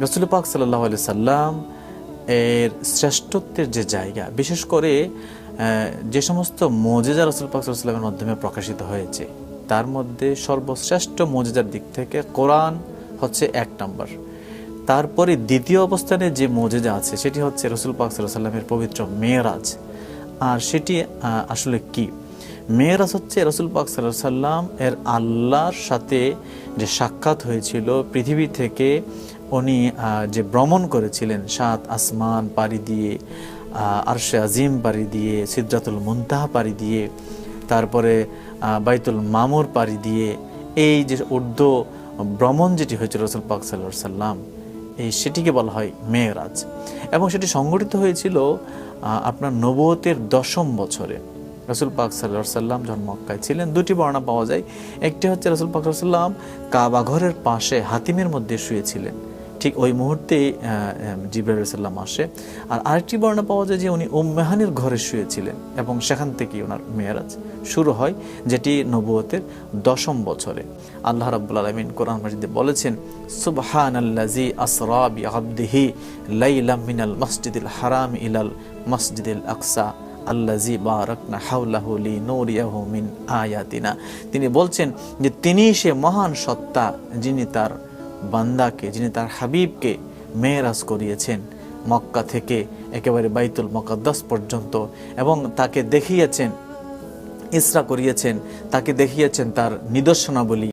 রাসূল পাক সাল্লাল্লাহু আলাইহি সাল্লাম এর শ্রেষ্ঠত্বের যে জায়গা, বিশেষ করে যে সমস্ত মুজিজা রাসূল পাক সাল্লাল্লাহু আলাইহি সাল্লামের মাধ্যমে প্রকাশিত হয়েছে, তার মধ্যে সর্বশ্রেষ্ঠ মুজিজার দিক থেকে কোরআন হচ্ছে 1 নম্বর। তারপরে দ্বিতীয় অবস্থানে যে মুজিজা আছে সেটি হচ্ছে রাসূল পাক সাল্লাল্লাহু আলাইহি সাল্লামের পবিত্র মেরাজ। আর সেটি আসলে কি? মেরাজ হচ্ছে রাসূল পাক সাল্লাল্লাহু আলাইহি সাল্লাম এর আল্লাহর সাথে যে সাক্ষাৎ হয়েছিল, পৃথিবী থেকে উনি যে ভ্রমণ করেছিলেন 7 আসমান পাড়ি দিয়ে, আরশে আজিম পাড়ি দিয়ে, সিদরাতুল মুনতাহা পাড়ি দিয়ে, তারপরে বাইতুল মামুর পাড়ি দিয়ে, এই যে ঊর্ধ্ব ভ্রমণ যেটি হয়েছিল রাসূল পাক সাল্লাল্লাহু আলাইহি সাল্লাম, সেটিকে বলা হয় মেরাজ। এবং সেটি সংঘটিত হয়েছিল আপনার নবুয়তের 10ম বছরে। রাসূল পাক সাল্লাল্লাহু আলাইহি সাল্লাম যখন মক্কায় ছিলেন, 2টি বর্ণনা পাওয়া যায়। একটি হচ্ছে রাসূল পাক সাল্লাল্লাহু আলাইহি সাল্লাম কাবা ঘরের পাশে হাতিমের মধ্যে শুয়েছিলেন, ঠিক ওই মুহূর্তে জিবরাইল আলাইহিস সালাম আসে। আর আরেকটি বর্ণনা পাওয়া যায় যে উনি উম্মে হানির ঘরে শুয়েছিলেন এবং সেখান থেকেই ওনার মেরাজ শুরু হয়, যেটি নবুয়তের 10ম বছরে। আল্লাহ রাব্বুল আলামিন কোরআন মাজিদে বলেছেন, সুবহানাল্লাযী আসরা বিআবদিহি লাইলাম মিনাল মাসজিদিল হারাম ইলাল মাসজিদিল আকসা আল্লাযী বারাকনা হাওলাহু লিনুরিয়াহু মিন আয়াতিনা। তিনি বলছেন যে তিনি সে মহান সত্তা যিনি তার বান্দাকে, যিনি তার হাবিবকে মেরাজ করিয়েছেন মক্কা থেকে একেবারে বাইতুল মুকাদ্দাস পর্যন্ত, এবং তাকে দেখিয়েছেন, ইসরা করিয়েছেন, তাকে দেখিয়েছেন তার নিদর্শনাবলী।